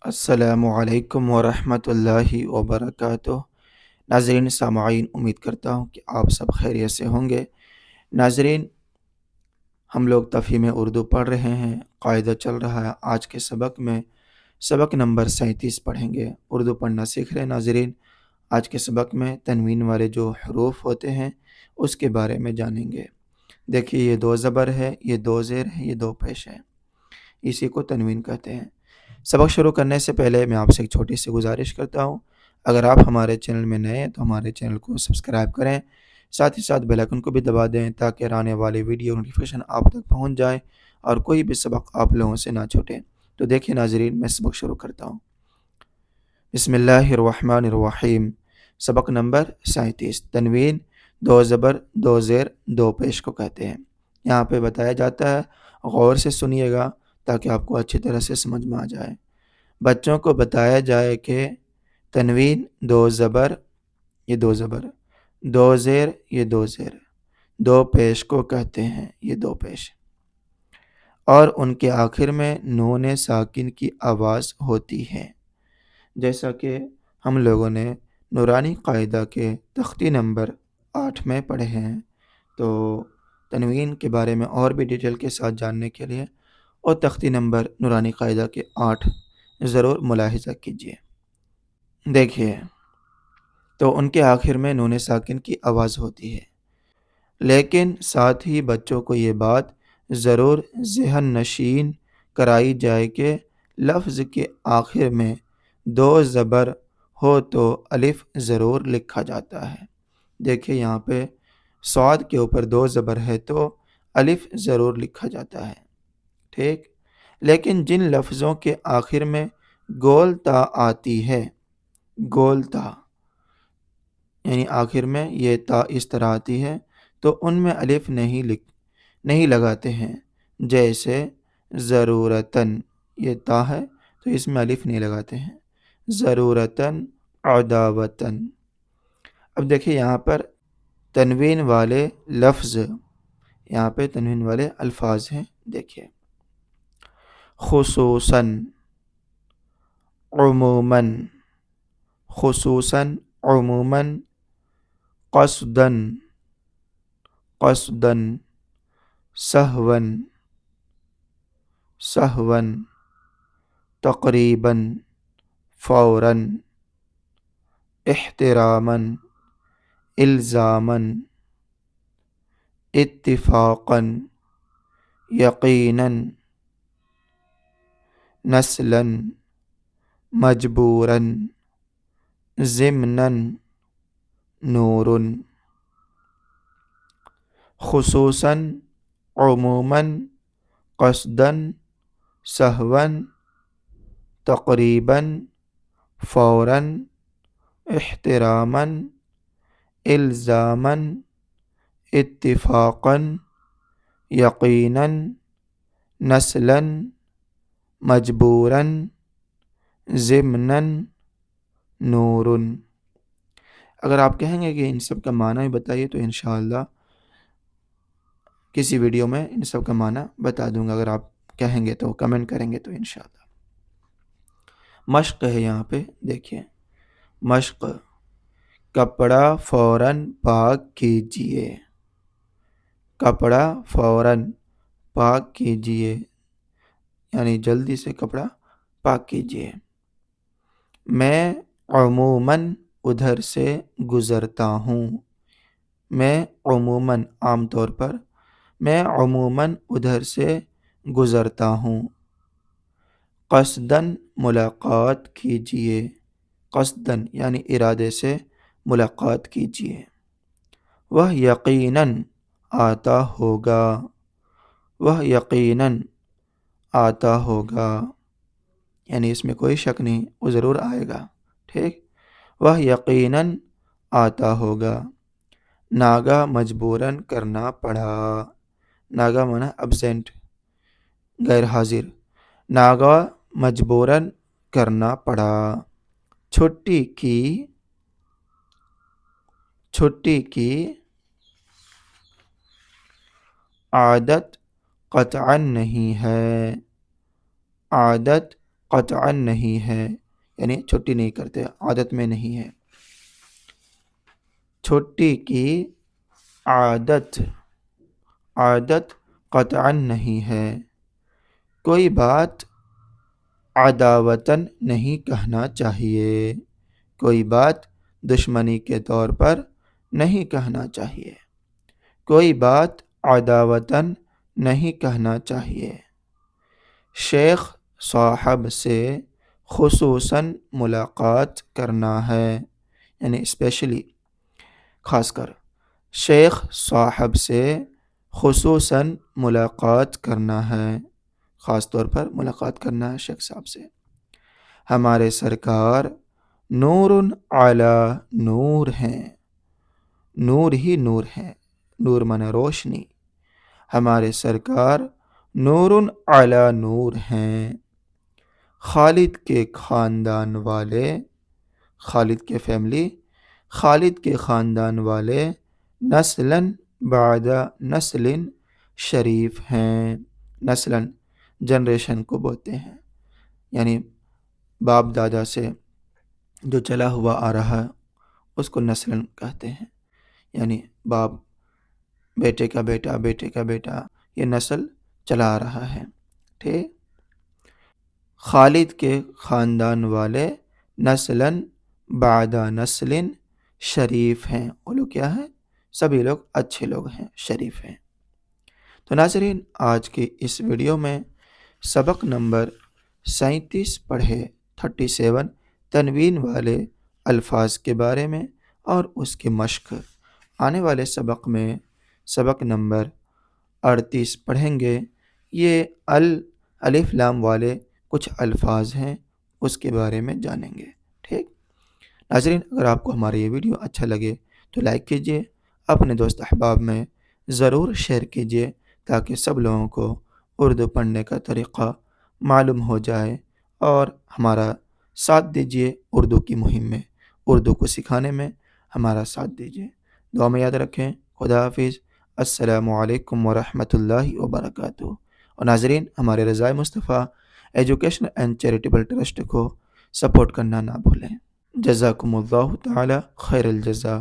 السلام علیکم ورحمۃ اللہ وبرکاتہ۔ ناظرین سامعین، امید کرتا ہوں کہ آپ سب خیریت سے ہوں گے۔ ناظرین، ہم لوگ تفہیم اردو پڑھ رہے ہیں، قاعدہ چل رہا ہے۔ آج کے سبق میں سبق نمبر 37 پڑھیں گے۔ اردو پڑھنا سیکھ رہے ہیں ناظرین۔ آج کے سبق میں تنوین والے جو حروف ہوتے ہیں اس کے بارے میں جانیں گے۔ دیکھیے، یہ دو زبر ہے، یہ دو زیر ہے، یہ دو پیش ہے، اسی کو تنوین کہتے ہیں۔ سبق شروع کرنے سے پہلے میں آپ سے ایک چھوٹی سی گزارش کرتا ہوں، اگر آپ ہمارے چینل میں نئے ہیں تو ہمارے چینل کو سبسکرائب کریں، ساتھ ہی ساتھ بیل آئیکن کو بھی دبا دیں تاکہ آنے والی ویڈیو نوٹیفیکیشن آپ تک پہنچ جائے اور کوئی بھی سبق آپ لوگوں سے نہ چھوٹے۔ تو دیکھیں ناظرین، میں سبق شروع کرتا ہوں۔ بسم اللہ الرحمن الرحیم۔ سبق نمبر 37، تنوین دو زبر دو زیر دو پیش کو کہتے ہیں۔ یہاں پہ بتایا جاتا ہے، غور سے سنیے گا تاکہ آپ کو اچھی طرح سے سمجھ میں آ جائے۔ بچوں کو بتایا جائے کہ تنوین دو زبر، یہ دو زبر، دو زیر، یہ دو زیر، دو پیش کو کہتے ہیں، یہ دو پیش، اور ان کے آخر میں نون ساکن کی آواز ہوتی ہے۔ جیسا کہ ہم لوگوں نے نورانی قاعدہ کے تختی نمبر 8 میں پڑھے ہیں، تو تنوین کے بارے میں اور بھی ڈیٹیل کے ساتھ جاننے کے لیے اور تختی نمبر نورانی قاعدہ کے 8 ضرور ملاحظہ کیجیے۔ دیکھیے، تو ان کے آخر میں نون ساکن کی آواز ہوتی ہے، لیکن ساتھ ہی بچوں کو یہ بات ضرور ذہن نشین کرائی جائے کہ لفظ کے آخر میں دو زبر ہو تو الف ضرور لکھا جاتا ہے۔ دیکھیے، یہاں پہ صاد کے اوپر دو زبر ہے تو الف ضرور لکھا جاتا ہے، ٹھیک؟ لیکن جن لفظوں کے آخر میں گول تا آتی ہے، گول تا یعنی آخر میں یہ تا اس طرح آتی ہے تو ان میں الف نہیں لگاتے ہیں۔ جیسے ضرورتاً، یہ تا ہے تو اس میں الف نہیں لگاتے ہیں۔ ضرورتاً، عداوتاً۔ اب دیکھیے، یہاں پر تنوین والے لفظ، یہاں پہ تنوین والے الفاظ ہیں۔ دیکھیے، خصوصاً، عموماً، خصوصاً، عموماً، قصداً، قصداً، سہواً، سہواً، تقریباً، فوراً، احتراماً، الزاماً، اتفاقاً، یقیناً، نسلاً، مجبوراً، ضمناً، نور۔ خصوصاً، عموماً، قصداً، سہواً، تقریباً، فوراً، احتراماً، الزاماً، اتفاقاً، یقیناً، نسلاً، مجبوراً، ضمناً، نور۔ اگر آپ کہیں گے کہ ان سب کا معنی بتائیے تو انشاءاللہ کسی ویڈیو میں ان سب کا معنی بتا دوں گا، اگر آپ کہیں گے تو، کمنٹ کریں گے تو انشاءاللہ۔ مشق ہے یہاں پہ، دیکھیے، مشق، کپڑا فوراً پاک کیجئے، کپڑا فوراً پاک کیجئے، یعنی جلدی سے کپڑا پاک کیجئے۔ میں عموماً ادھر سے گزرتا ہوں، میں عموماً، عام طور پر، میں عموماً ادھر سے گزرتا ہوں۔ قصداً ملاقات کیجئے، قصداً یعنی ارادے سے ملاقات کیجئے۔ وہ یقیناً آتا ہوگا، وہ یقیناً آتا ہوگا، یعنی اس میں کوئی شک نہیں، وہ ضرور آئے گا، ٹھیک؟ وہ یقیناً آتا ہوگا۔ ناگا مجبوراً کرنا پڑا، ناگا معنی ابسینٹ، غیر حاضر، ناگا مجبوراً کرنا پڑا۔ چھٹی کی، چھٹی کی عادت قطعاً نہیں ہے، عادت قطعا نہیں ہے، یعنی چھٹی نہیں کرتے، عادت میں نہیں ہے۔ چھٹی کی عادت قطعا نہیں ہے۔ کوئی بات عداوتاً نہیں کہنا چاہیے، کوئی بات دشمنی کے طور پر نہیں کہنا چاہیے، کوئی بات عداوتاً نہیں کہنا چاہیے۔ شیخ صاحب سے خصوصاً ملاقات کرنا ہے، یعنی اسپیشلی، خاص کر شیخ صاحب سے خصوصاً ملاقات کرنا ہے، خاص طور پر ملاقات کرنا ہے شیخ صاحب سے۔ ہمارے سرکار نور علی نور ہیں، نور ہی نور ہیں، نور مانے روشنی۔ ہمارے سرکار نور علی نور ہیں۔ خالد کے خاندان والے، خالد کے فیملی، خالد کے خاندان والے نسلاً بعد نسل شریف ہیں۔ نسلاً جنریشن کو بولتے ہیں، یعنی باپ دادا سے جو چلا ہوا آ رہا ہے اس کو نسلاً کہتے ہیں، یعنی باپ، بیٹے کا بیٹا، بیٹے کا بیٹا، یہ نسل چلا آ رہا ہے۔ ٹھیک، خالد کے خاندان والے نسلاً بعد نسل شریف ہیں۔ وہ لوگ کیا ہیں؟ سبھی لوگ اچھے لوگ ہیں، شریف ہیں۔ تو ناظرین، آج کی اس ویڈیو میں سبق نمبر 37 پڑھے، 37 تنوین والے الفاظ کے بارے میں اور اس کی مشق۔ آنے والے سبق میں سبق نمبر 38 پڑھیں گے۔ یہ الف لام والے کچھ الفاظ ہیں، اس کے بارے میں جانیں گے۔ ٹھیک ناظرین، اگر آپ کو ہمارا یہ ویڈیو اچھا لگے تو لائک کیجئے، اپنے دوست احباب میں ضرور شیئر کیجئے تاکہ سب لوگوں کو اردو پڑھنے کا طریقہ معلوم ہو جائے، اور ہمارا ساتھ دیجئے اردو کی مہم میں، اردو کو سکھانے میں ہمارا ساتھ دیجئے۔ دعا میں یاد رکھیں۔ خدا حافظ۔ السلام علیکم ورحمۃ اللہ وبرکاتہ۔ اور ناظرین، ہمارے رضائے مصطفیٰ ایجوکیشن اینڈ چیریٹیبل ٹرسٹ کو سپورٹ کرنا نہ بھولیں۔ جزاکم اللہ تعالی خیر الجزا۔